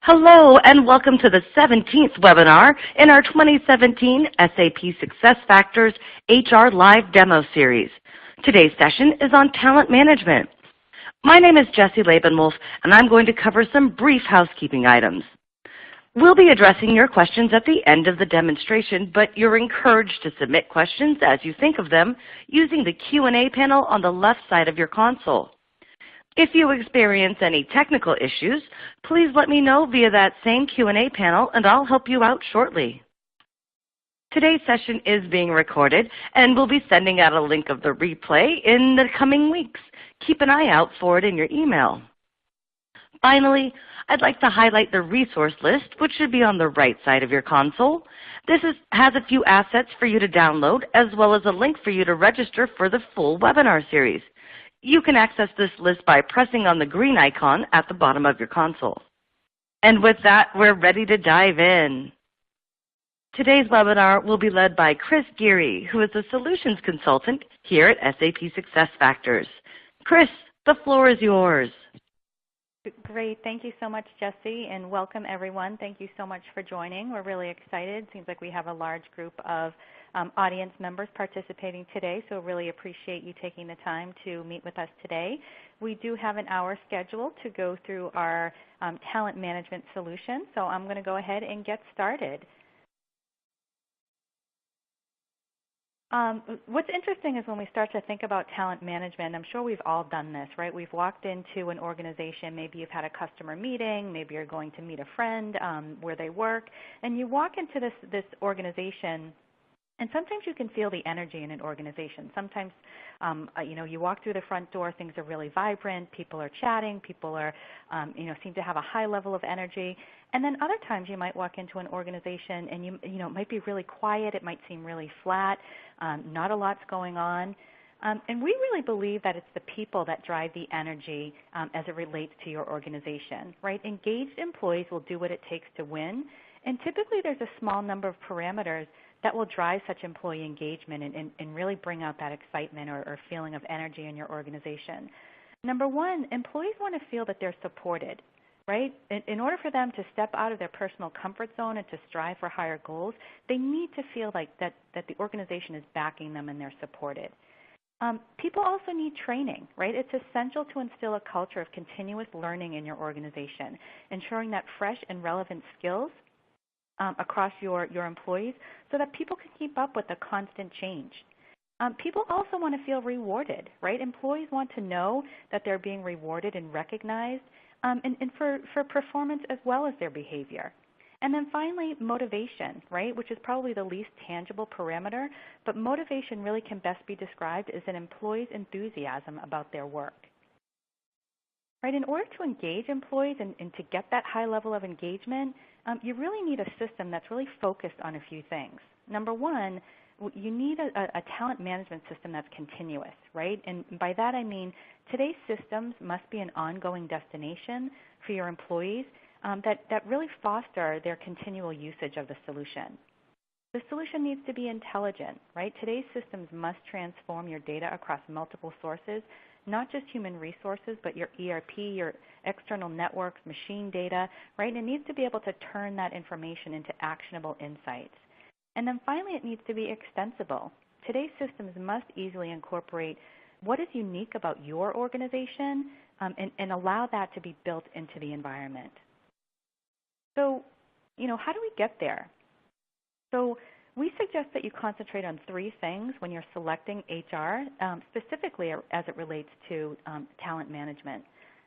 Hello and welcome to the 17th webinar in our 2017 SAP SuccessFactors HR Live Demo Series. Today's session is on talent management. My name is Jessie Labenwolf and I'm going to cover some brief housekeeping items. We'll be addressing your questions at the end of the demonstration, but you're encouraged to submit questions as you think of them using the Q&A panel on the left side of your console. If you experience any technical issues, please let me know via that same Q&A panel and I'll help you out shortly. Today's session is being recorded and we'll be sending out a link of the replay in the coming weeks. Keep an eye out for it in your email. Finally, I'd like to highlight the resource list, which should be on the right side of your console. This has a few assets for you to download as well as a link for you to register for the full webinar series. You can access this list by pressing on the green icon at the bottom of your console. And with that, we're ready to dive in. Today's webinar will be led by Chris Geary, who is a solutions consultant here at SAP SuccessFactors. Chris, the floor is yours. Great. Thank you so much, Jessie, and welcome everyone. Thank you so much for joining. We're really excited. Seems like we have a large group of audience members participating today, so really appreciate you taking the time to meet with us today. We do have an hour scheduled to go through our talent management solution, so I'm going to go ahead and get started. What's interesting is when we start to think about talent management, I'm sure we've all done this, right? We've walked into an organization, maybe you've had a customer meeting, maybe you're going to meet a friend where they work, and you walk into this organization, and sometimes you can feel the energy in an organization. Sometimes, you walk through the front door, things are really vibrant, people are chatting, people are, seem to have a high level of energy. And then other times you might walk into an organization and it might be really quiet, it might seem really flat, not a lot's going on. And we really believe that it's the people that drive the energy as it relates to your organization, right? Engaged employees will do what it takes to win, and typically there's a small number of parameters that will drive such employee engagement and really bring out that excitement or feeling of energy in your organization. Number one, employees want to feel that they're supported, right? In order for them to step out of their personal comfort zone and to strive for higher goals, they need to feel like that the organization is backing them and they're supported. People also need training, right? It's essential to instill a culture of continuous learning in your organization, ensuring that fresh and relevant skills across your employees so that people can keep up with the constant change. People also want to feel rewarded, right? Employees want to know that they're being rewarded and recognized and for performance as well as their behavior. And then finally, motivation, right, which is probably the least tangible parameter, but motivation really can best be described as an employee's enthusiasm about their work. Right, in order to engage employees and to get that high level of engagement, you really need a system that's really focused on a few things. Number one, you need a talent management system that's continuous, right? And by that I mean today's systems must be an ongoing destination for your employees that really foster their continual usage of the solution. The solution needs to be intelligent, right? Today's systems must transform your data across multiple sources, not just human resources, but your ERP, your external networks, machine data, right? And it needs to be able to turn that information into actionable insights. And then finally, it needs to be extensible. Today's systems must easily incorporate what is unique about your organization and allow that to be built into the environment. So, how do we get there? So we suggest that you concentrate on three things when you're selecting HR, specifically as it relates to talent management.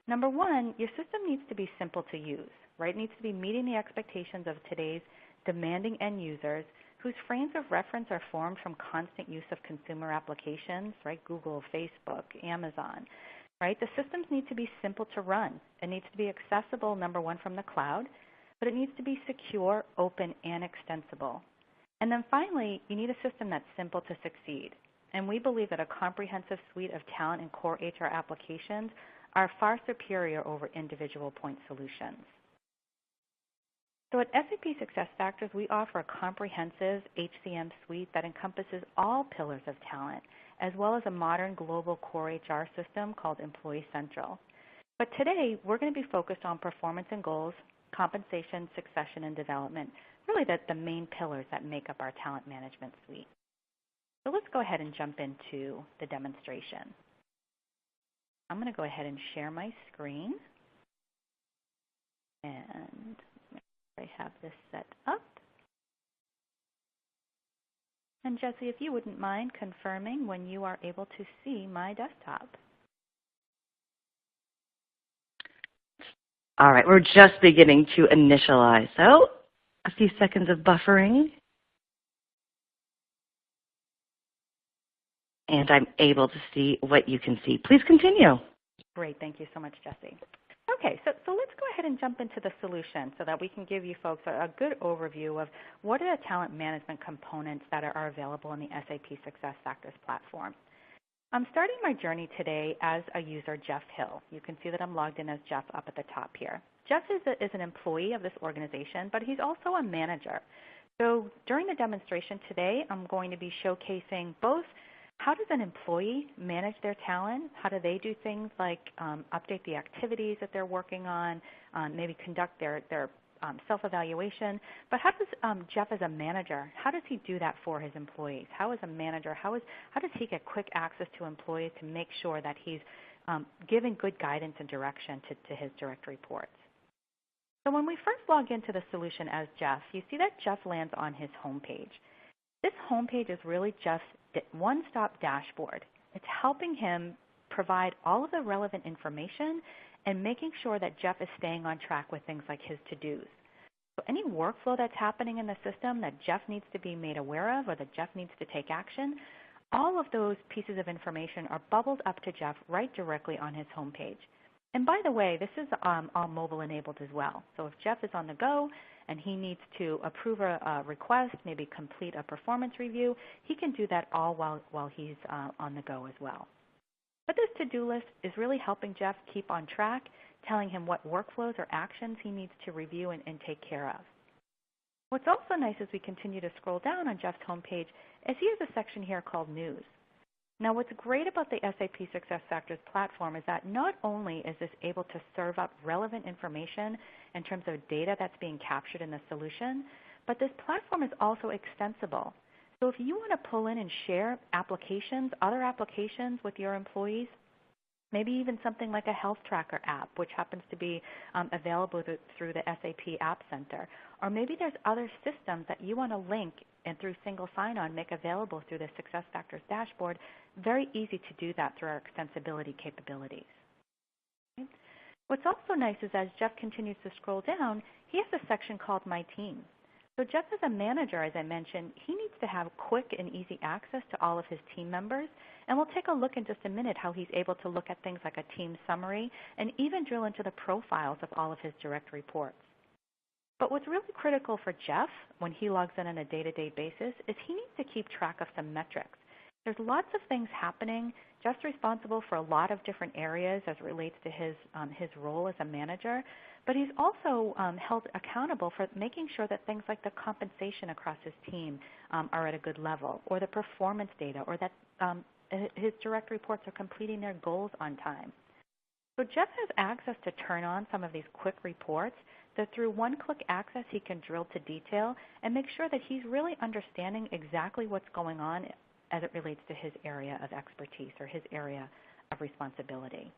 Number one, your system needs to be simple to use, right? It needs to be meeting the expectations of today's demanding end users whose frames of reference are formed from constant use of consumer applications, right? Google, Facebook, Amazon, right? The systems need to be simple to run. It needs to be accessible, number one, from the cloud, but it needs to be secure, open, and extensible. And then finally, you need a system that's simple to succeed. And we believe that a comprehensive suite of talent and core HR applications are far superior over individual point solutions. So at SAP SuccessFactors, we offer a comprehensive HCM suite that encompasses all pillars of talent, as well as a modern global core HR system called Employee Central. But today, we're going to be focused on performance and goals, compensation, succession, and development, really the main pillars that make up our talent management suite. So let's go ahead and jump into the demonstration. I'm going to go ahead and share my screen. And I have this set up. And Jesse, if you wouldn't mind confirming when you are able to see my desktop. All right, we're just beginning to initialize. So a few seconds of buffering. And I'm able to see what you can see. Please continue. Great, thank you so much, Jesse. Okay, so let's go ahead and jump into the solution so that we can give you folks a good overview of what are the talent management components that are available in the SAP SuccessFactors platform. I'm starting my journey today as a user, Jeff Hill. You can see that I'm logged in as Jeff up at the top here. Jeff is an employee of this organization, but he's also a manager. So during the demonstration today, I'm going to be showcasing both how does an employee manage their talent? How do they do things like update the activities that they're working on, maybe conduct their self-evaluation? But how does Jeff as a manager, how does he do that for his employees? How as a manager, how does he get quick access to employees to make sure that he's giving good guidance and direction to his direct reports? So when we first log into the solution as Jeff, you see that Jeff lands on his homepage. This homepage is really Jeff's one-stop dashboard. It's helping him provide all of the relevant information and making sure that Jeff is staying on track with things like his to-dos. So any workflow that's happening in the system that Jeff needs to be made aware of or that Jeff needs to take action, all of those pieces of information are bubbled up to Jeff right directly on his homepage. And by the way, this is all mobile enabled as well. So if Jeff is on the go and he needs to approve a request, maybe complete a performance review, he can do that all while he's on the go as well. But this to-do list is really helping Jeff keep on track, telling him what workflows or actions he needs to review and take care of. What's also nice as we continue to scroll down on Jeff's homepage is he has a section here called News. Now, what's great about the SAP SuccessFactors platform is that not only is this able to serve up relevant information in terms of data that's being captured in the solution, but this platform is also extensible. So if you want to pull in and share applications, other applications with your employees, maybe even something like a health tracker app, which happens to be available through the SAP App Center. Or maybe there's other systems that you want to link and through single sign-on make available through the SuccessFactors dashboard. Very easy to do that through our extensibility capabilities. Okay. What's also nice is as Jeff continues to scroll down, he has a section called My Team. So Jeff as a manager, as I mentioned, he needs to have quick and easy access to all of his team members. And we'll take a look in just a minute how he's able to look at things like a team summary and even drill into the profiles of all of his direct reports. But what's really critical for Jeff when he logs in on a day-to-day basis is he needs to keep track of some metrics. There's lots of things happening. Jeff's responsible for a lot of different areas as it relates to his role as a manager, but he's also held accountable for making sure that things like the compensation across his team are at a good level, or the performance data, or that his direct reports are completing their goals on time. So Jeff has access to turn on some of these quick reports that through one-click access he can drill to detail and make sure that he's really understanding exactly what's going on as it relates to his area of expertise or his area of responsibility.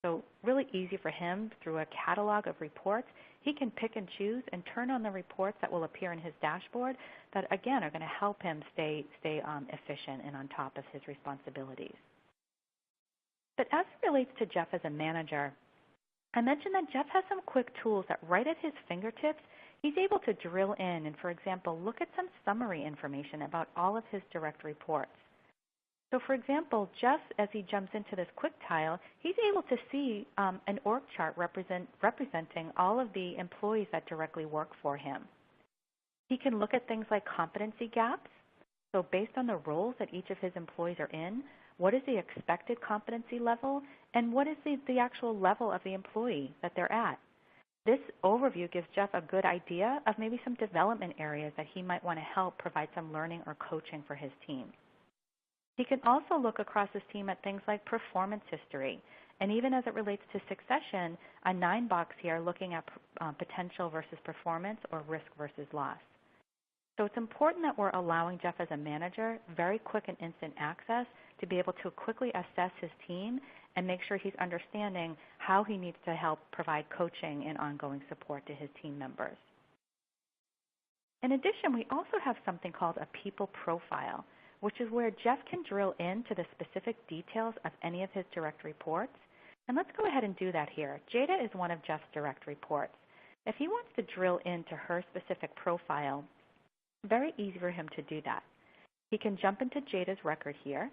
So really easy for him through a catalog of reports. He can pick and choose and turn on the reports that will appear in his dashboard that, again, are going to help him stay efficient and on top of his responsibilities. But as it relates to Jeff as a manager, I mentioned that Jeff has some quick tools that right at his fingertips, he's able to drill in and, for example, look at some summary information about all of his direct reports. So, for example, Jeff, as he jumps into this quick tile, he's able to see an org chart representing all of the employees that directly work for him. He can look at things like competency gaps. So based on the roles that each of his employees are in, what is the expected competency level, and what is the actual level of the employee that they're at? This overview gives Jeff a good idea of maybe some development areas that he might want to help provide some learning or coaching for his team. He can also look across his team at things like performance history. And even as it relates to succession, a 9 box here looking at potential versus performance or risk versus loss. So it's important that we're allowing Jeff as a manager very quick and instant access to be able to quickly assess his team and make sure he's understanding how he needs to help provide coaching and ongoing support to his team members. In addition, we also have something called a people profile, which is where Jeff can drill into the specific details of any of his direct reports. And let's go ahead and do that here. Jada is one of Jeff's direct reports. If he wants to drill into her specific profile, very easy for him to do that. He can jump into Jada's record here,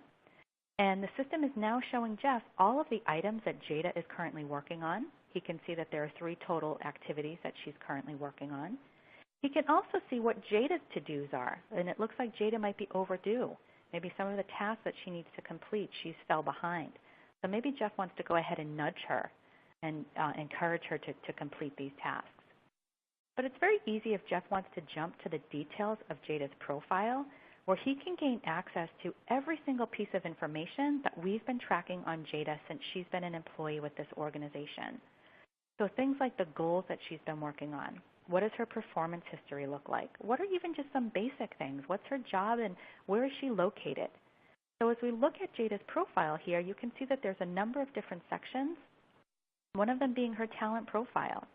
and the system is now showing Jeff all of the items that Jada is currently working on. He can see that there are 3 total activities that she's currently working on. He can also see what Jada's to-dos are, and it looks like Jada might be overdue. Maybe some of the tasks that she needs to complete, she's fell behind. So maybe Jeff wants to go ahead and nudge her and encourage her to complete these tasks. But it's very easy if Jeff wants to jump to the details of Jada's profile, where he can gain access to every single piece of information that we've been tracking on Jada since she's been an employee with this organization. So things like the goals that she's been working on. What does her performance history look like? What are even just some basic things? What's her job and where is she located? So as we look at Jada's profile here, you can see that there's a number of different sections, one of them being her talent profile.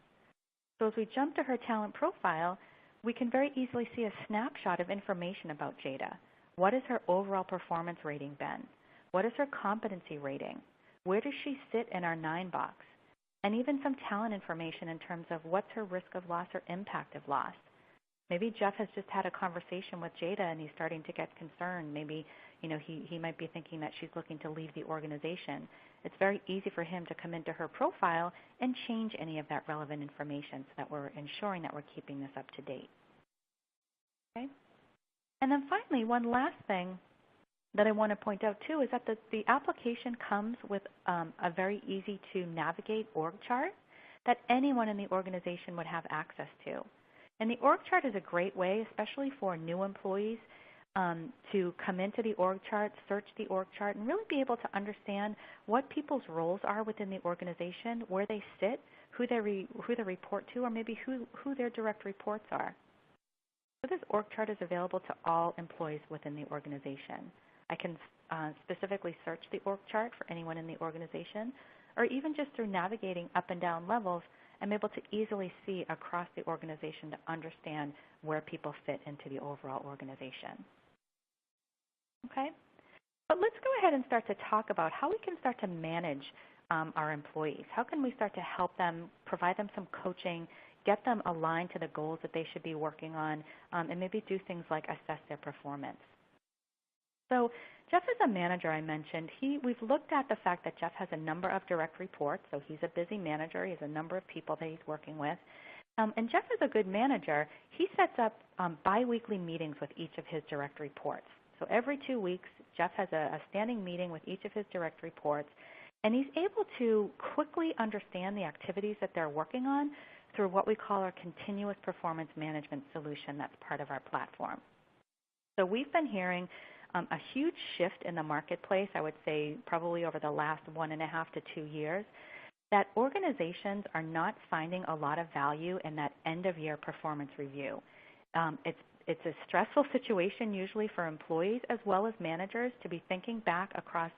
So as we jump to her talent profile, we can very easily see a snapshot of information about Jada. What has her overall performance rating been? What is her competency rating? Where does she sit in our 9 box? And even some talent information in terms of what's her risk of loss or impact of loss. Maybe Jeff has just had a conversation with Jada and he's starting to get concerned. Maybe he might be thinking that she's looking to leave the organization. It's very easy for him to come into her profile and change any of that relevant information so that we're ensuring that we're keeping this up to date. Okay? And then finally, one last thing that I want to point out too is that the application comes with a very easy to navigate org chart that anyone in the organization would have access to. And the org chart is a great way, especially for new employees, to come into the org chart, search the org chart, and really be able to understand what people's roles are within the organization, where they sit, who they report to, or maybe who their direct reports are. So this org chart is available to all employees within the organization. I can specifically search the org chart for anyone in the organization, or even just through navigating up and down levels, I'm able to easily see across the organization to understand where people fit into the overall organization. Okay? But let's go ahead and start to talk about how we can start to manage our employees. How can we start to help them, provide them some coaching, get them aligned to the goals that they should be working on, and maybe do things like assess their performance. So Jeff is a manager, I mentioned. We've looked at the fact that Jeff has a number of direct reports, so he's a busy manager. He has a number of people that he's working with. And Jeff is a good manager. He sets up biweekly meetings with each of his direct reports. So every 2 weeks, Jeff has a standing meeting with each of his direct reports, and he's able to quickly understand the activities that they're working on through what we call our continuous performance management solution that's part of our platform. So we've been hearing a huge shift in the marketplace, I would say probably over the last 1.5 to 2 years, that organizations are not finding a lot of value in that end-of-year performance review. It's a stressful situation usually for employees as well as managers to be thinking back across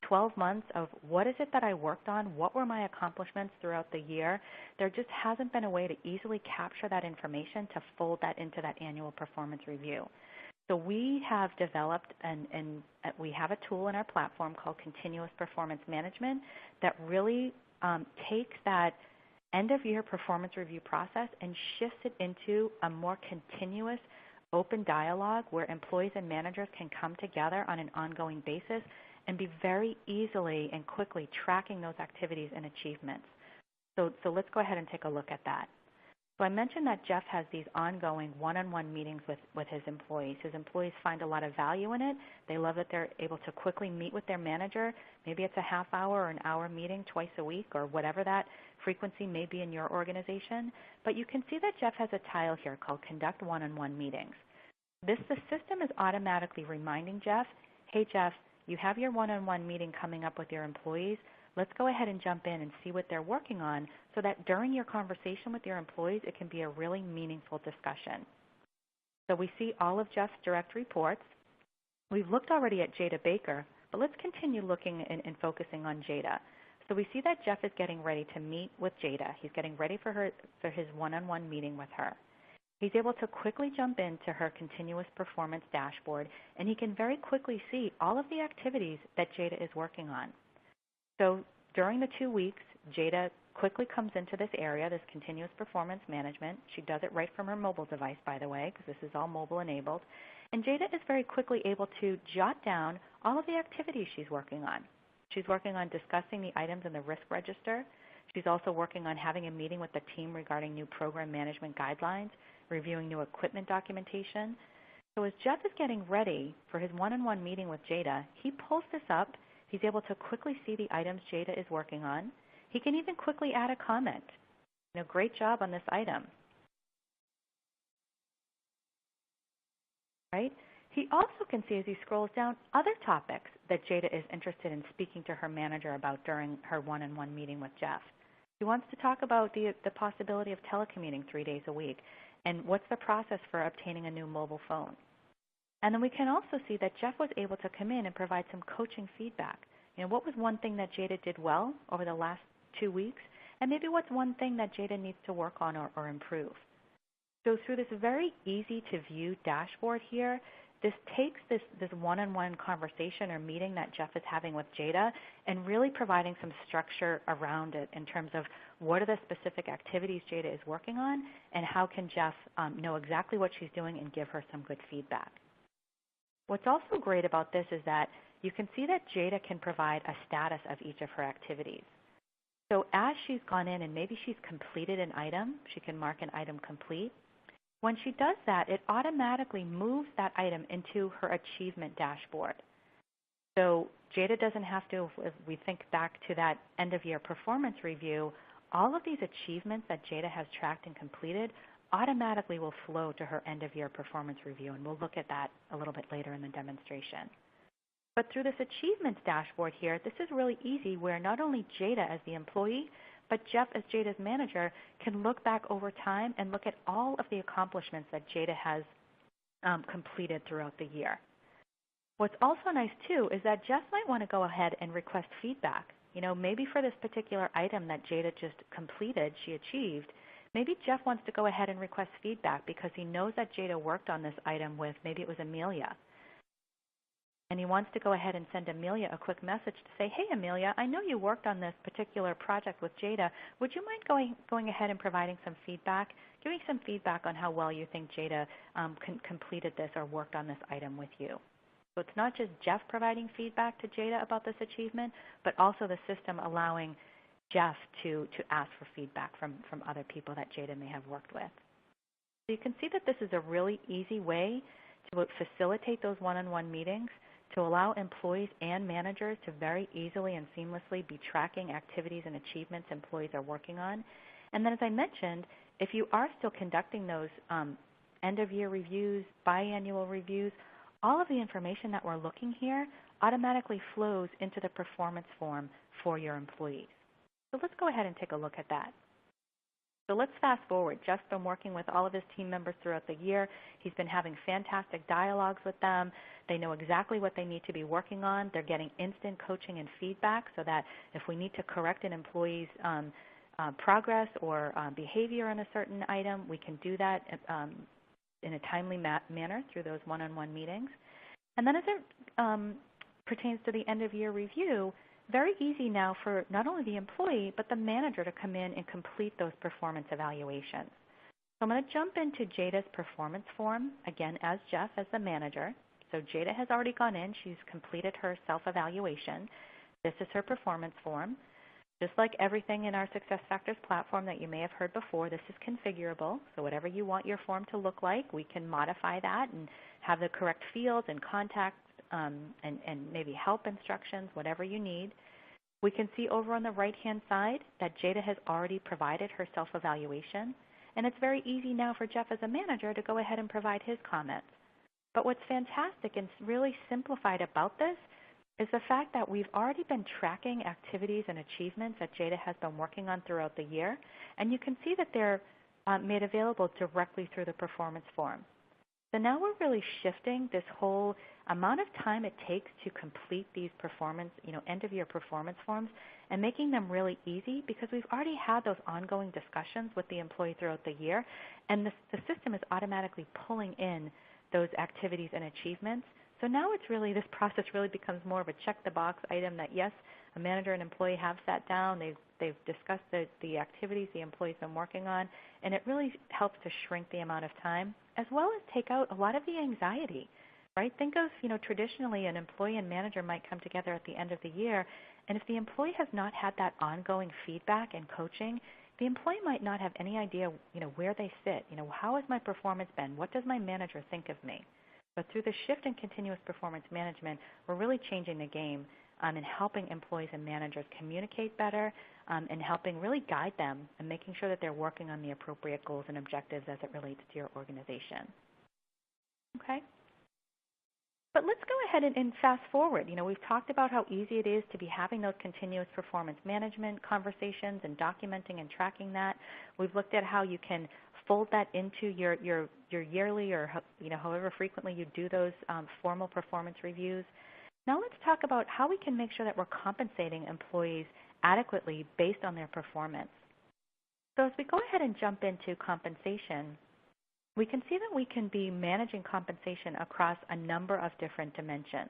12 months of what is it that I worked on, what were my accomplishments throughout the year. There just hasn't been a way to easily capture that information to fold that into that annual performance review. So we have developed and we have a tool in our platform called Continuous Performance Management that really takes that end-of-year performance review process and shifts it into a more continuous open dialogue where employees and managers can come together on an ongoing basis and be very easily and quickly tracking those activities and achievements. So let's go ahead and take a look at that. So I mentioned that Jeff has these ongoing one-on-one meetings with his employees. His employees find a lot of value in it. They love that they're able to quickly meet with their manager. Maybe it's a half-hour or an hour meeting twice a week or whatever that frequency may be in your organization. But you can see that Jeff has a tile here called Conduct One-on-One Meetings. The system is automatically reminding Jeff, hey Jeff, you have your one-on-one meeting coming up with your employees. Let's go ahead and jump in and see what they're working on so that during your conversation with your employees, it can be a really meaningful discussion. So we see all of Jeff's direct reports. We've looked already at Jada Baker, but let's continue looking and focusing on Jada. So we see that Jeff is getting ready to meet with Jada. He's getting ready for his one-on-one meeting with her. He's able to quickly jump into her continuous performance dashboard, and he can very quickly see all of the activities that Jada is working on. So during the 2 weeks, Jada quickly comes into this area, this continuous performance management. She does it right from her mobile device, by the way, because this is all mobile enabled. And Jada is very quickly able to jot down all of the activities she's working on. She's working on discussing the items in the risk register. She's also working on having a meeting with the team regarding new program management guidelines, reviewing new equipment documentation. So as Jeff is getting ready for his one-on-one meeting with Jada, he pulls this up. He's able to quickly see the items Jada is working on. He can even quickly add a comment. Great job on this item. Right? He also can see as he scrolls down other topics that Jada is interested in speaking to her manager about during her one-on-one meeting with Jeff. He wants to talk about the possibility of telecommuting 3 days a week and what's the process for obtaining a new mobile phone. And then we can also see that Jeff was able to come in and provide some coaching feedback. What was one thing that Jada did well over the last 2 weeks, and maybe what's one thing that Jada needs to work on or improve. So through this very easy-to-view dashboard here, this takes this one-on-one conversation or meeting that Jeff is having with Jada and really providing some structure around it in terms of what are the specific activities Jada is working on and how can Jeff know exactly what she's doing and give her some good feedback. What's also great about this is that you can see that Jada can provide a status of each of her activities. So as she's gone in and maybe she's completed an item, she can mark an item complete. When she does that, it automatically moves that item into her achievement dashboard. So Jada doesn't have to, if we think back to that end-of-year performance review, all of these achievements that Jada has tracked and completed automatically will flow to her end-of-year performance review, and we'll look at that a little bit later in the demonstration. But through this achievements dashboard here, this is really easy where not only Jada as the employee, but Jeff as Jada's manager can look back over time and look at all of the accomplishments that Jada has completed throughout the year. What's also nice too is that Jeff might want to go ahead and request feedback. Maybe for this particular item that Jada just completed, she achieved, maybe Jeff wants to go ahead and request feedback because he knows that Jada worked on this item with, maybe it was Amelia. And he wants to go ahead and send Amelia a quick message to say, hey, Amelia, I know you worked on this particular project with Jada. Would you mind going ahead and providing some feedback, giving some feedback on how well you think Jada completed this or worked on this item with you? So it's not just Jeff providing feedback to Jada about this achievement, but also the system allowing Jeff to ask for feedback from other people that Jada may have worked with. So you can see that this is a really easy way to facilitate those one-on-one meetings, to allow employees and managers to very easily and seamlessly be tracking activities and achievements employees are working on. And then as I mentioned, if you are still conducting those end-of-year reviews, biannual reviews, all of the information that we're looking here automatically flows into the performance form for your employees. So let's go ahead and take a look at that. So let's fast forward. Jeff's been working with all of his team members throughout the year. He's been having fantastic dialogues with them. They know exactly what they need to be working on. They're getting instant coaching and feedback so that if we need to correct an employee's progress or behavior on a certain item, we can do that in a timely manner through those one-on-one meetings. And then as it pertains to the end-of-year review, very easy now for not only the employee, but the manager to come in and complete those performance evaluations. So I'm going to jump into Jada's performance form, again, as Jeff, as the manager. So Jada has already gone in. She's completed her self-evaluation. This is her performance form. Just like everything in our SuccessFactors platform that you may have heard before, this is configurable. So whatever you want your form to look like, we can modify that and have the correct fields and contacts and maybe help instructions, whatever you need. We can see over on the right-hand side that Jada has already provided her self-evaluation, and it's very easy now for Jeff as a manager to go ahead and provide his comments. But what's fantastic and really simplified about this is the fact that we've already been tracking activities and achievements that Jada has been working on throughout the year, and you can see that they're made available directly through the performance form. So now we're really shifting this whole amount of time it takes to complete these performance, end-of-year performance forms and making them really easy because we've already had those ongoing discussions with the employee throughout the year, and the system is automatically pulling in those activities and achievements. So now it's really, this process really becomes more of a check-the-box item that, yes, a manager and employee have sat down, they've discussed the activities the employee's been working on, and it really helps to shrink the amount of time, as well as take out a lot of the anxiety, right? Think of, traditionally an employee and manager might come together at the end of the year, and if the employee has not had that ongoing feedback and coaching, the employee might not have any idea, where they sit. How has my performance been? What does my manager think of me? But through the shift in continuous performance management, we're really changing the game and helping employees and managers communicate better and helping really guide them and making sure that they're working on the appropriate goals and objectives as it relates to your organization. Okay? But let's go ahead and fast forward. We've talked about how easy it is to be having those continuous performance management conversations and documenting and tracking that. We've looked at how you can fold that into your yearly or however frequently you do those formal performance reviews. Now let's talk about how we can make sure that we're compensating employees adequately based on their performance. So as we go ahead and jump into compensation, we can see that we can be managing compensation across a number of different dimensions.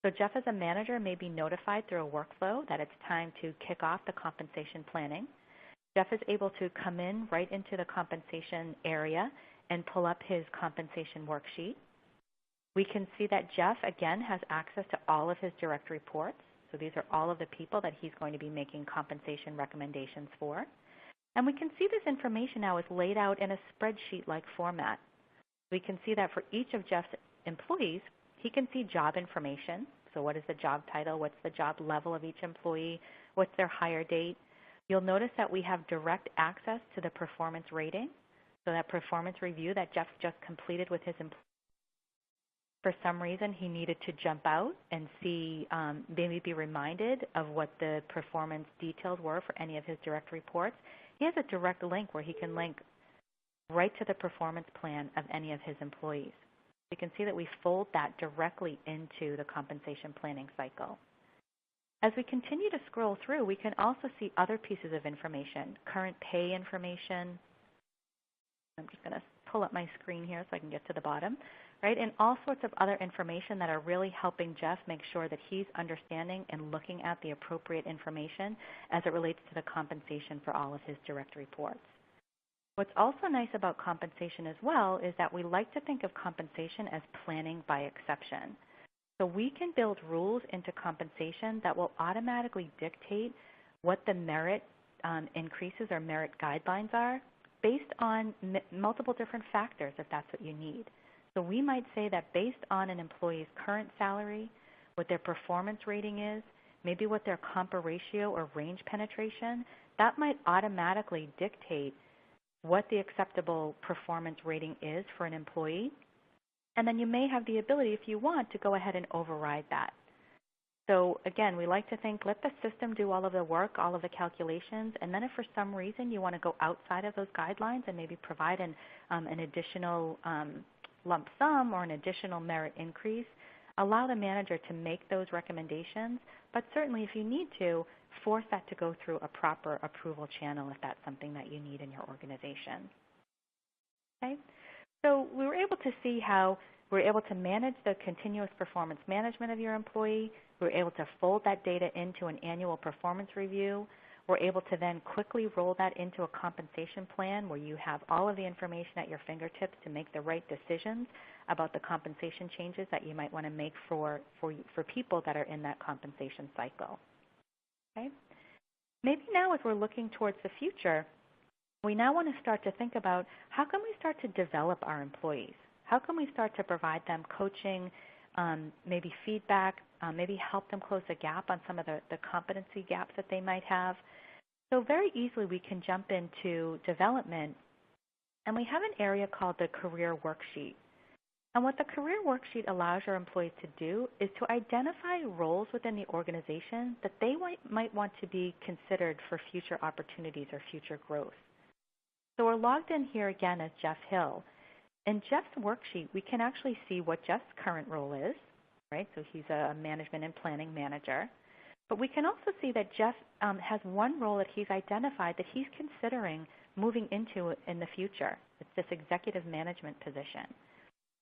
So Jeff as a manager may be notified through a workflow that it's time to kick off the compensation planning. Jeff is able to come in right into the compensation area and pull up his compensation worksheet. We can see that Jeff, again, has access to all of his direct reports. So these are all of the people that he's going to be making compensation recommendations for. And we can see this information now is laid out in a spreadsheet-like format. We can see that for each of Jeff's employees, he can see job information. So what is the job title? What's the job level of each employee? What's their hire date? You'll notice that we have direct access to the performance rating. So that performance review that Jeff just completed with his employees. For some reason, he needed to jump out and see, maybe be reminded of what the performance details were for any of his direct reports. He has a direct link where he can link right to the performance plan of any of his employees. You can see that we fold that directly into the compensation planning cycle. As we continue to scroll through, we can also see other pieces of information, current pay information. I'm just going to pull up my screen here so I can get to the bottom, right? And all sorts of other information that are really helping Jeff make sure that he's understanding and looking at the appropriate information as it relates to the compensation for all of his direct reports. What's also nice about compensation as well is that we like to think of compensation as planning by exception. So we can build rules into compensation that will automatically dictate what the merit increases or merit guidelines are based on multiple different factors if that's what you need. So we might say that based on an employee's current salary, what their performance rating is, maybe what their compa ratio or range penetration, that might automatically dictate what the acceptable performance rating is for an employee. And then you may have the ability, if you want, to go ahead and override that. So again, we like to think, let the system do all of the work, all of the calculations, and then if for some reason you want to go outside of those guidelines and maybe provide an additional lump sum or an additional merit increase, allow the manager to make those recommendations, but certainly if you need to, force that to go through a proper approval channel if that's something that you need in your organization. Okay? So we were able to see how we're able to manage the continuous performance management of your employee. We're able to fold that data into an annual performance review. We're able to then quickly roll that into a compensation plan where you have all of the information at your fingertips to make the right decisions about the compensation changes that you might want to make for people that are in that compensation cycle. Okay? Maybe now as we're looking towards the future, we now want to start to think about how can we start to develop our employees? How can we start to provide them coaching, maybe feedback, maybe help them close a gap on some of the competency gaps that they might have? So very easily we can jump into development, and we have an area called the career worksheet. And what the career worksheet allows your employees to do is to identify roles within the organization that they might want to be considered for future opportunities or future growth. So we're logged in here again as Jeff Hill. In Jeff's worksheet, we can actually see what Jeff's current role is, right? So he's a management and planning manager. But we can also see that Jeff has one role that he's identified that he's considering moving into in the future. It's this executive management position.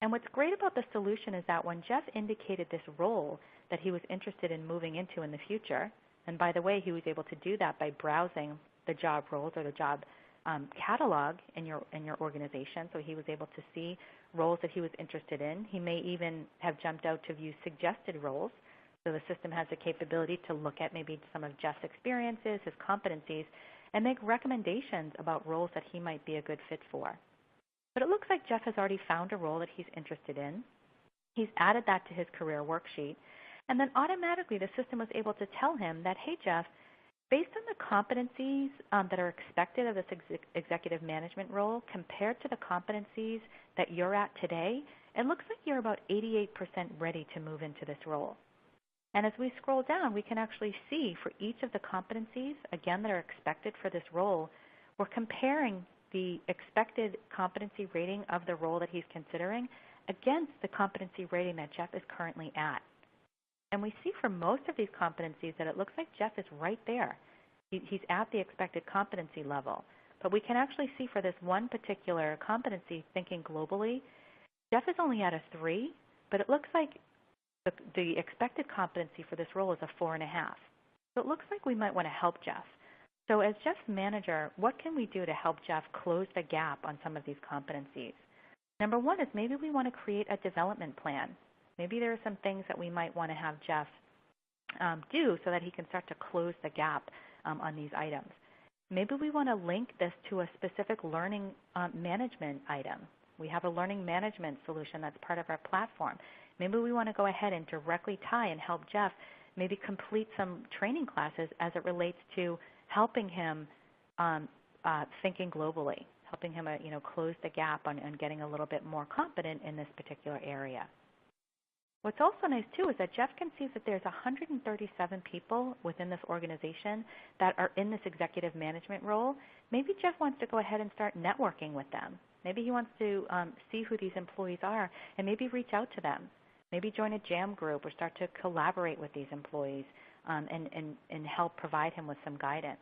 And what's great about the solution is that when Jeff indicated this role that he was interested in moving into in the future, and by the way, he was able to do that by browsing the job roles or the job catalog in your organization, so he was able to see roles that he was interested in. He may even have jumped out to view suggested roles, so the system has the capability to look at maybe some of Jeff's experiences, his competencies, and make recommendations about roles that he might be a good fit for. But it looks like Jeff has already found a role that he's interested in. He's added that to his career worksheet, and then automatically the system was able to tell him that, hey, Jeff, based on the competencies that are expected of this executive management role compared to the competencies that you're at today, it looks like you're about 88% ready to move into this role. And as we scroll down, we can actually see for each of the competencies, again, that are expected for this role, we're comparing the expected competency rating of the role that he's considering against the competency rating that Jeff is currently at. And we see for most of these competencies that it looks like Jeff is right there. He's at the expected competency level. But we can actually see for this one particular competency, thinking globally, Jeff is only at a 3, but it looks like the expected competency for this role is a 4.5. So it looks like we might want to help Jeff. So as Jeff's manager, what can we do to help Jeff close the gap on some of these competencies? Number one is maybe we want to create a development plan. Maybe there are some things that we might want to have Jeff do so that he can start to close the gap on these items. Maybe we want to link this to a specific learning management item. We have a learning management solution that's part of our platform. Maybe we want to go ahead and directly tie and help Jeff maybe complete some training classes as it relates to helping him thinking globally, helping him close the gap on getting a little bit more competent in this particular area. What's also nice, too, is that Jeff can see that there's 137 people within this organization that are in this executive management role. Maybe Jeff wants to go ahead and start networking with them. Maybe he wants to see who these employees are and maybe reach out to them. Maybe join a jam group or start to collaborate with these employees and help provide him with some guidance.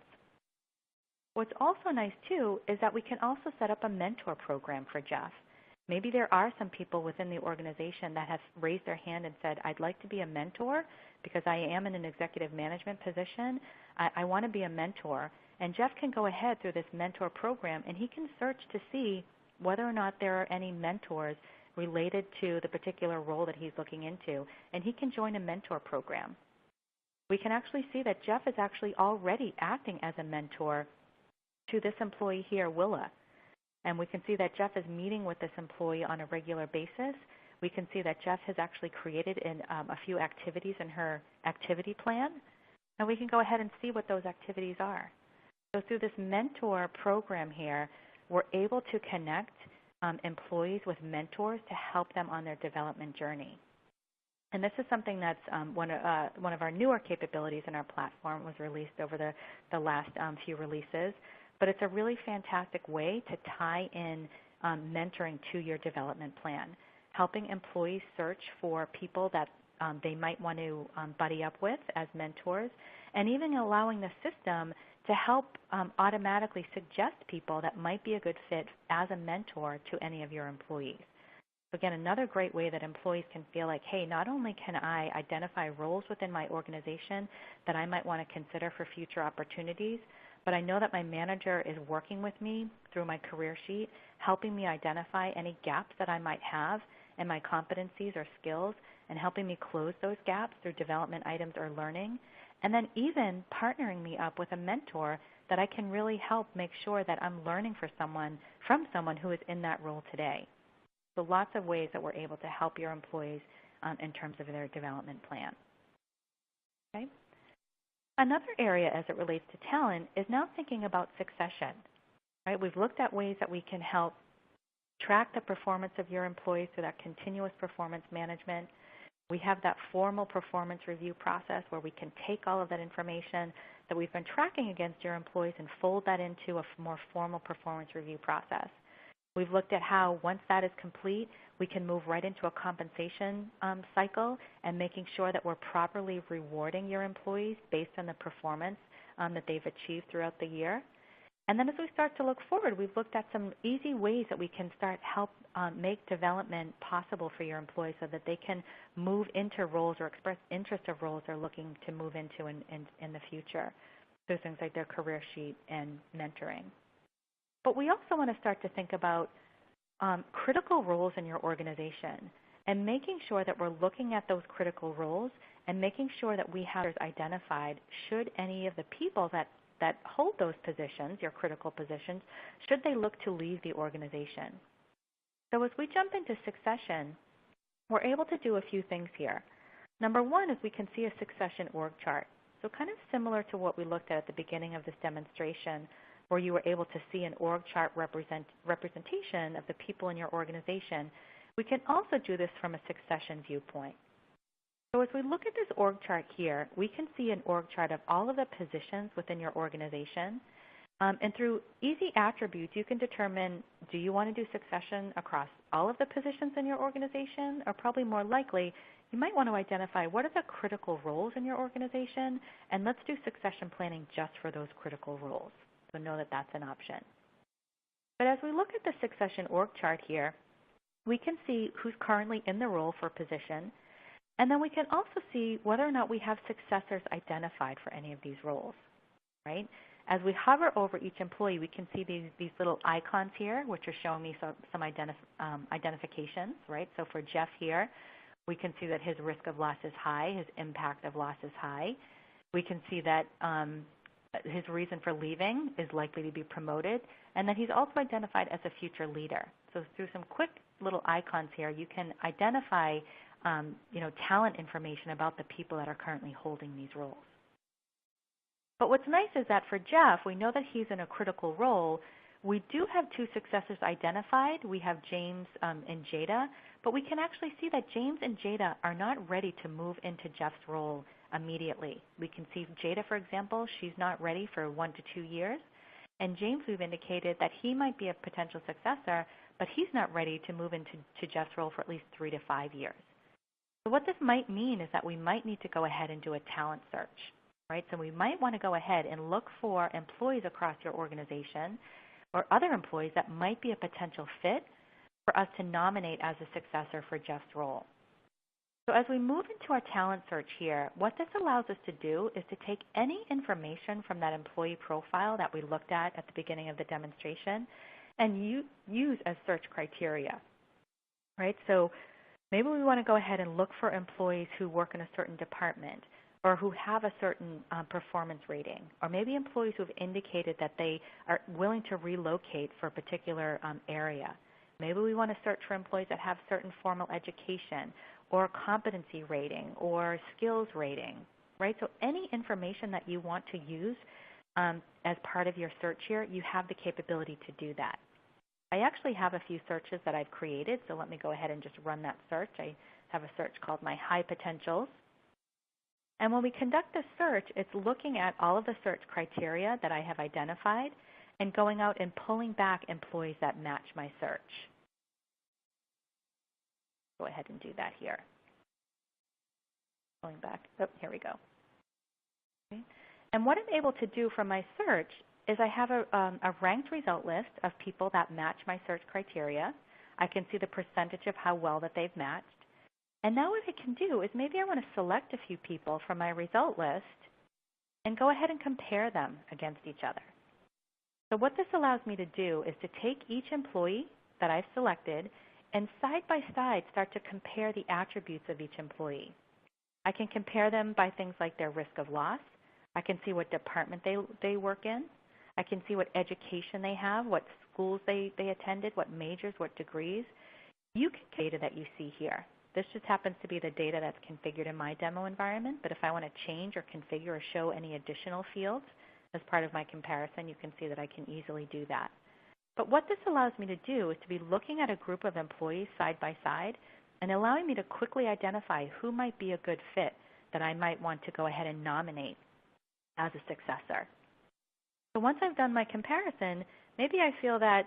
What's also nice, too, is that we can also set up a mentor program for Jeff. Maybe there are some people within the organization that have raised their hand and said, I'd like to be a mentor because I am in an executive management position. I want to be a mentor. And Jeff can go ahead through this mentor program and he can search to see whether or not there are any mentors related to the particular role that he's looking into. And he can join a mentor program. We can actually see that Jeff is actually already acting as a mentor to this employee here, Willa. And we can see that Jeff is meeting with this employee on a regular basis. We can see that Jeff has actually created a few activities in her activity plan. And we can go ahead and see what those activities are. So through this mentor program here, we're able to connect employees with mentors to help them on their development journey. And this is something that's one of our newer capabilities in our platform, was released over the last few releases. But it's a really fantastic way to tie in mentoring to your development plan, helping employees search for people that they might want to buddy up with as mentors, and even allowing the system to help automatically suggest people that might be a good fit as a mentor to any of your employees. Again, another great way that employees can feel like, hey, not only can I identify roles within my organization that I might want to consider for future opportunities, but I know that my manager is working with me through my career sheet, helping me identify any gaps that I might have in my competencies or skills, and helping me close those gaps through development items or learning, and then even partnering me up with a mentor that I can really help make sure that I'm learning from someone who is in that role today. So lots of ways that we're able to help your employees in terms of their development plan. Okay? Another area as it relates to talent is now thinking about succession. Right? We've looked at ways that we can help track the performance of your employees through that continuous performance management. We have that formal performance review process where we can take all of that information that we've been tracking against your employees and fold that into a more formal performance review process. We've looked at how once that is complete, we can move right into a compensation cycle and making sure that we're properly rewarding your employees based on the performance that they've achieved throughout the year. And then as we start to look forward, we've looked at some easy ways that we can start help make development possible for your employees so that they can move into roles or express interest of roles they're looking to move into in the future. So things like their career sheet and mentoring. But we also want to start to think about critical roles in your organization and making sure that we're looking at those critical roles and making sure that we have identified should any of the people that hold those positions, your critical positions, should they look to leave the organization. So as we jump into succession, we're able to do a few things here. Number one is we can see a succession org chart. So kind of similar to what we looked at the beginning of this demonstration, where you were able to see an org chart representation of the people in your organization, we can also do this from a succession viewpoint. So as we look at this org chart here, we can see an org chart of all of the positions within your organization. And through easy attributes, you can determine, do you want to do succession across all of the positions in your organization? Or probably more likely, you might want to identify what are the critical roles in your organization, and let's do succession planning just for those critical roles. So know that that's an option. But as we look at the succession org chart here, we can see who's currently in the role for position. And then we can also see whether or not we have successors identified for any of these roles, right? As we hover over each employee, we can see these little icons here, which are showing me some identifications, right? So for Jeff here, we can see that his risk of loss is high, his impact of loss is high. We can see that his reason for leaving is likely to be promoted, and that he's also identified as a future leader. So through some quick little icons here, you can identify talent information about the people that are currently holding these roles. But what's nice is that for Jeff, we know that he's in a critical role. We do have two successors identified. We have James and Jada, but we can actually see that James and Jada are not ready to move into Jeff's role immediately. We can see Jada, for example, she's not ready for 1 to 2 years. And James, we've indicated that he might be a potential successor, but he's not ready to move into Jeff's role for at least 3 to 5 years. So what this might mean is that we might need to go ahead and do a talent search, right? So we might want to go ahead and look for employees across your organization or other employees that might be a potential fit for us to nominate as a successor for Jeff's role. So as we move into our talent search here, what this allows us to do is to take any information from that employee profile that we looked at the beginning of the demonstration and use as search criteria, right? So maybe we want to go ahead and look for employees who work in a certain department or who have a certain performance rating, or maybe employees who have indicated that they are willing to relocate for a particular area. Maybe we want to search for employees that have certain formal education or competency rating or skills rating, right? So any information that you want to use as part of your search here, you have the capability to do that. I actually have a few searches that I've created, so let me go ahead and just run that search. I have a search called My High Potentials. And when we conduct this search, it's looking at all of the search criteria that I have identified and going out and pulling back employees that match my search. Go ahead and do that here. Pulling back. Oh, here we go. Okay. And what I'm able to do from my search is I have a ranked result list of people that match my search criteria. I can see the percentage of how well that they've matched. And now what I can do is maybe I want to select a few people from my result list and go ahead and compare them against each other. So what this allows me to do is to take each employee that I've selected and side by side start to compare the attributes of each employee. I can compare them by things like their risk of loss. I can see what department they work in. I can see what education they have, what schools they attended, what majors, what degrees. You can get data that you see here. This just happens to be the data that's configured in my demo environment, but if I want to change or configure or show any additional fields as part of my comparison, you can see that I can easily do that. But what this allows me to do is to be looking at a group of employees side by side and allowing me to quickly identify who might be a good fit that I might want to go ahead and nominate as a successor. So once I've done my comparison, maybe I feel that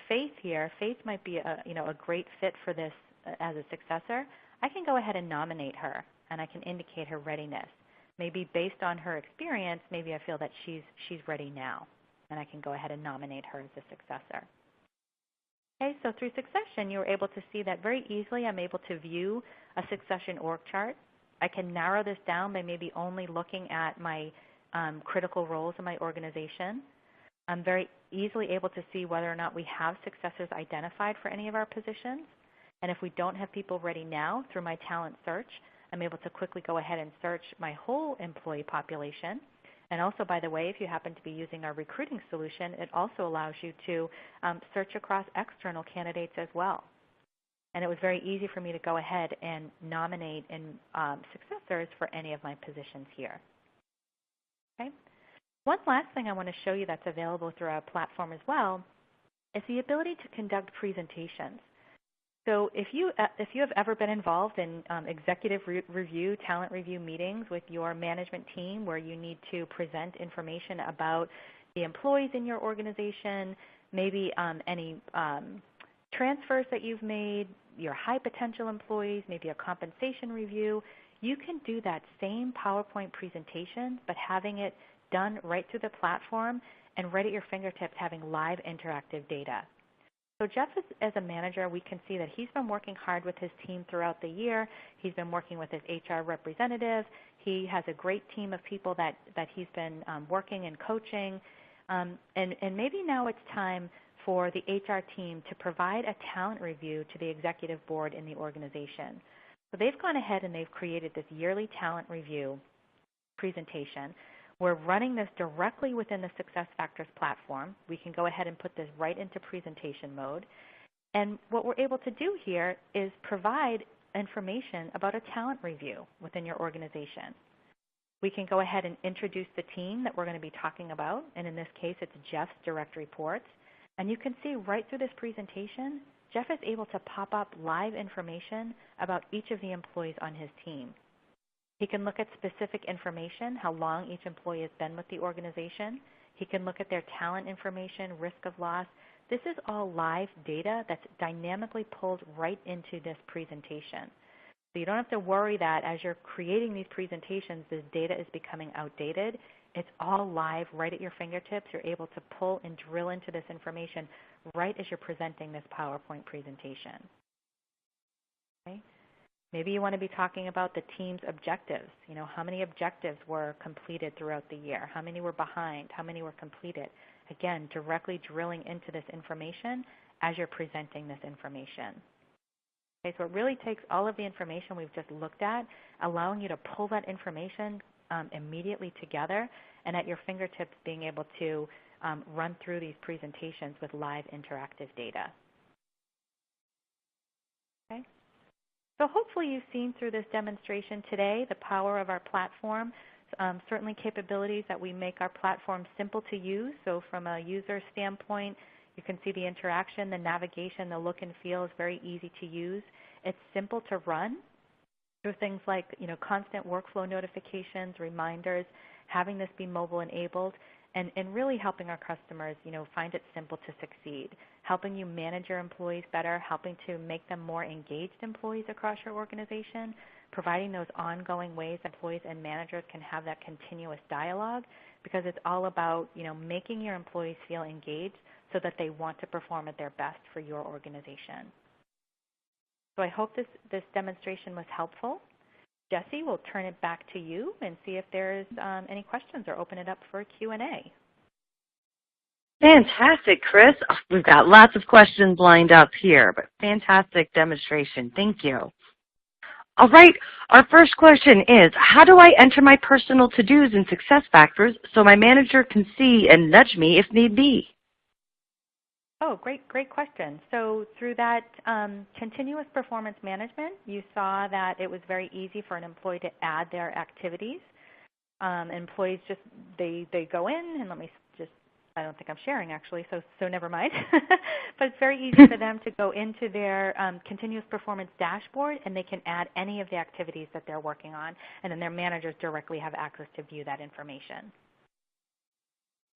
Faith might be a great fit for this as a successor. I can go ahead and nominate her, and I can indicate her readiness. Maybe based on her experience, maybe I feel that she's ready now, and I can go ahead and nominate her as a successor. Okay, so through Succession, you're able to see that very easily I'm able to view a succession org chart. I can narrow this down by maybe only looking at my critical roles in my organization. I'm very easily able to see whether or not we have successors identified for any of our positions. And if we don't have people ready now through my talent search, I'm able to quickly go ahead and search my whole employee population. And also, by the way, if you happen to be using our recruiting solution, it also allows you to search across external candidates as well. And it was very easy for me to go ahead and nominate successors for any of my positions here. Okay. One last thing I want to show you that's available through our platform as well is the ability to conduct presentations. So if you have ever been involved in executive review, talent review meetings with your management team where you need to present information about the employees in your organization, maybe any transfers that you've made, your high potential employees, maybe a compensation review, you can do that same PowerPoint presentation, but having it done right through the platform and right at your fingertips, having live interactive data. So Jeff, as a manager, we can see that he's been working hard with his team throughout the year. He's been working with his HR representative. He has a great team of people that he's been working and coaching. And maybe now it's time for the HR team to provide a talent review to the executive board in the organization. So they've gone ahead and they've created this yearly talent review presentation. We're running this directly within the SuccessFactors platform. We can go ahead and put this right into presentation mode. And what we're able to do here is provide information about a talent review within your organization. We can go ahead and introduce the team that we're going to be talking about. And in this case, it's Jeff's direct reports. And you can see right through this presentation, Jeff is able to pop up live information about each of the employees on his team. He can look at specific information, how long each employee has been with the organization. He can look at their talent information, risk of loss. This is all live data that's dynamically pulled right into this presentation. So you don't have to worry that as you're creating these presentations, this data is becoming outdated. It's all live right at your fingertips. You're able to pull and drill into this information right as you're presenting this PowerPoint presentation. Okay? Maybe you want to be talking about the team's objectives. You know, how many objectives were completed throughout the year? How many were behind? How many were completed? Again, directly drilling into this information as you're presenting this information. Okay, so it really takes all of the information we've just looked at, allowing you to pull that information immediately together, and at your fingertips being able to run through these presentations with live interactive data. Okay. So hopefully you've seen through this demonstration today the power of our platform, certainly capabilities that we make our platform simple to use. So from a user standpoint, you can see the interaction, the navigation, the look and feel is very easy to use. It's simple to run through things like constant workflow notifications, reminders, having this be mobile enabled, and really helping our customers find it simple to succeed, helping you manage your employees better, helping to make them more engaged employees across your organization, providing those ongoing ways employees and managers can have that continuous dialogue, because it's all about making your employees feel engaged so that they want to perform at their best for your organization. So I hope this demonstration was helpful. Jesse, we'll turn it back to you and see if there's any questions or open it up for a Q&A. Fantastic, Chris. We've got lots of questions lined up here, but fantastic demonstration. Thank you. All right, our first question is, how do I enter my personal to-dos in SuccessFactors so my manager can see and nudge me if need be? Oh, great question. So through that continuous performance management, you saw that it was very easy for an employee to add their activities. Employees they go in, and let me just I don't think I'm sharing actually, so never mind. But it's very easy for them to go into their continuous performance dashboard, and they can add any of the activities that they're working on, and then their managers directly have access to view that information.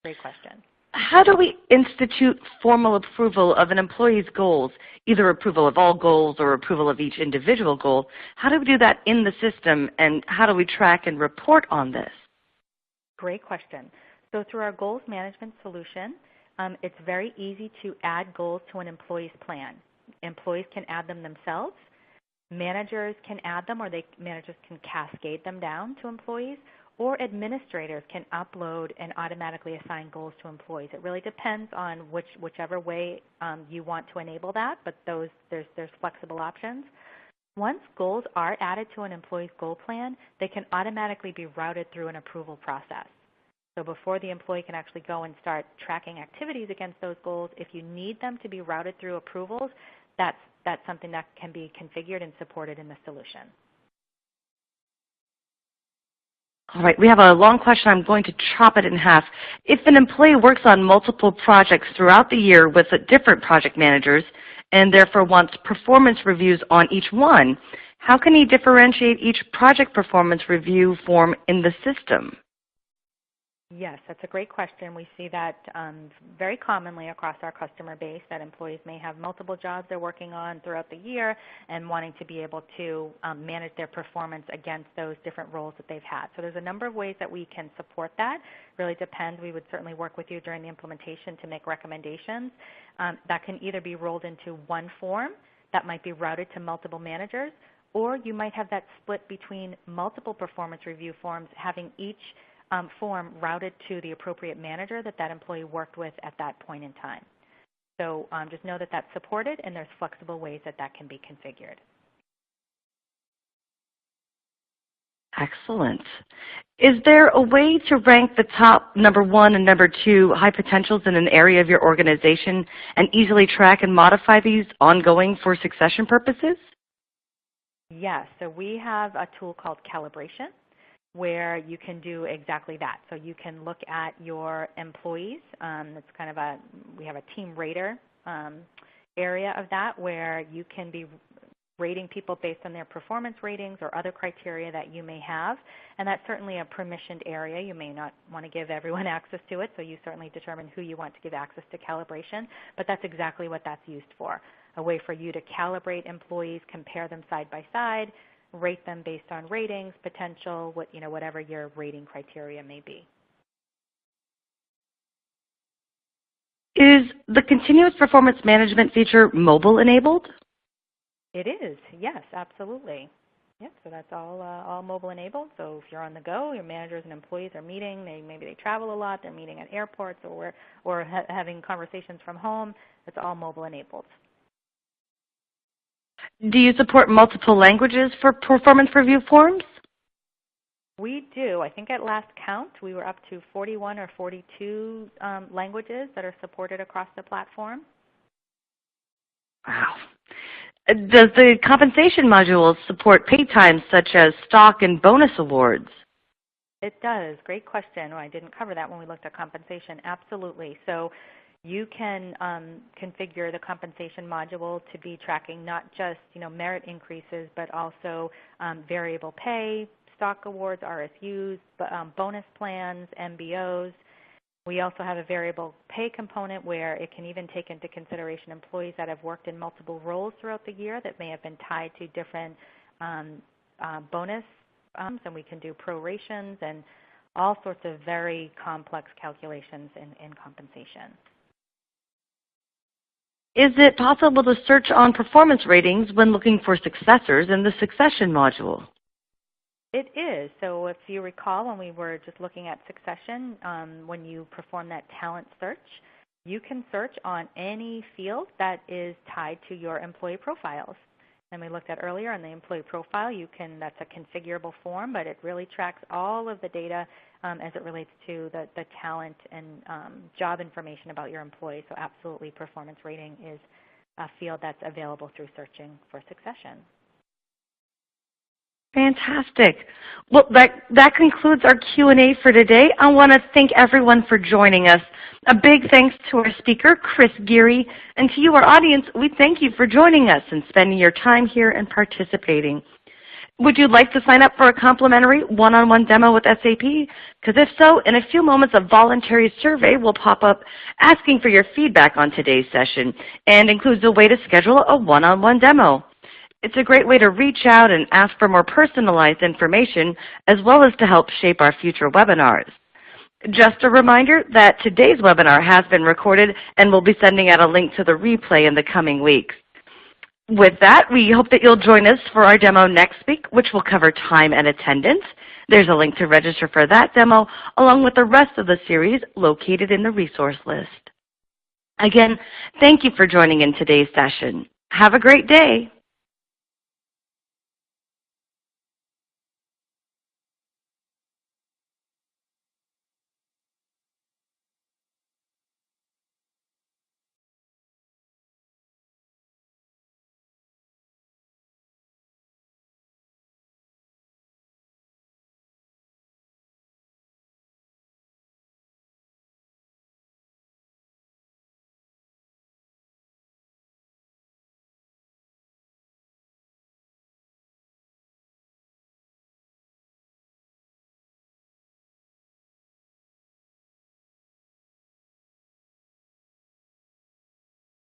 Great question. How do we institute formal approval of an employee's goals, either approval of all goals or approval of each individual goal? How do we do that in the system, and how do we track and report on this? Great question. So through our goals management solution, it's very easy to add goals to an employee's plan. Employees can add them themselves. Managers can add them, or managers can cascade them down to employees, or administrators can upload and automatically assign goals to employees. It really depends on whichever way you want to enable that, but there's flexible options. Once goals are added to an employee's goal plan, they can automatically be routed through an approval process. So before the employee can actually go and start tracking activities against those goals, if you need them to be routed through approvals, that's something that can be configured and supported in the solution. All right, we have a long question. I'm going to chop it in half. If an employee works on multiple projects throughout the year with different project managers and therefore wants performance reviews on each one, how can he differentiate each project performance review form in the system? Yes, that's a great question. We see that very commonly across our customer base, that employees may have multiple jobs they're working on throughout the year and wanting to be able to manage their performance against those different roles that they've had. So there's a number of ways that we can support that. It really depends. We would certainly work with you during the implementation to make recommendations. That can either be rolled into one form that might be routed to multiple managers, or you might have that split between multiple performance review forms, having each form routed to the appropriate manager that employee worked with at that point in time. So just know that that's supported, and there's flexible ways that can be configured. Excellent. Is there a way to rank the top number 1 and number 2 high potentials in an area of your organization and easily track and modify these ongoing for succession purposes? Yes. So we have a tool called Calibration, where you can do exactly that. So you can look at your employees. It's kind of we have a team rater area of that, where you can be rating people based on their performance ratings or other criteria that you may have. And that's certainly a permissioned area. You may not want to give everyone access to it, so you certainly determine who you want to give access to Calibration. But that's exactly what that's used for, a way for you to calibrate employees, compare them side by side, rate them based on ratings, potential, whatever your rating criteria may be. Is the continuous performance management feature mobile enabled? It is, yes, absolutely. Yep, so that's all mobile enabled. So if you're on the go, your managers and employees are meeting. Maybe they travel a lot. They're meeting at airports or having conversations from home. It's all mobile enabled. Do you support multiple languages for performance review forms? We do. I think at last count we were up to 41 or 42 languages that are supported across the platform. Wow. Does the compensation module support pay times such as stock and bonus awards? It does. Great question. I didn't cover that when we looked at compensation. Absolutely. So you can configure the compensation module to be tracking not just merit increases, but also variable pay, stock awards, RSUs, bonus plans, MBOs. We also have a variable pay component where it can even take into consideration employees that have worked in multiple roles throughout the year that may have been tied to different bonus, and we can do prorations and all sorts of very complex calculations in compensation. Is it possible to search on performance ratings when looking for successors in the succession module? It is. So if you recall when we were just looking at succession, when you perform that talent search, you can search on any field that is tied to your employee profiles. And we looked at earlier on the employee profile, that's a configurable form, but it really tracks all of the data as it relates to the talent and job information about your employees. So absolutely, performance rating is a field that's available through searching for succession. Fantastic. Well, that concludes our Q&A for today. I want to thank everyone for joining us. A big thanks to our speaker, Chris Geary, and to you, our audience, we thank you for joining us and spending your time here and participating. Would you like to sign up for a complimentary one-on-one demo with SAP? Because if so, in a few moments a voluntary survey will pop up asking for your feedback on today's session and includes a way to schedule a one-on-one demo. It's a great way to reach out and ask for more personalized information as well as to help shape our future webinars. Just a reminder that today's webinar has been recorded and we'll be sending out a link to the replay in the coming weeks. With that, we hope that you'll join us for our demo next week, which will cover time and attendance. There's a link to register for that demo along with the rest of the series located in the resource list. Again, thank you for joining in today's session. Have a great day.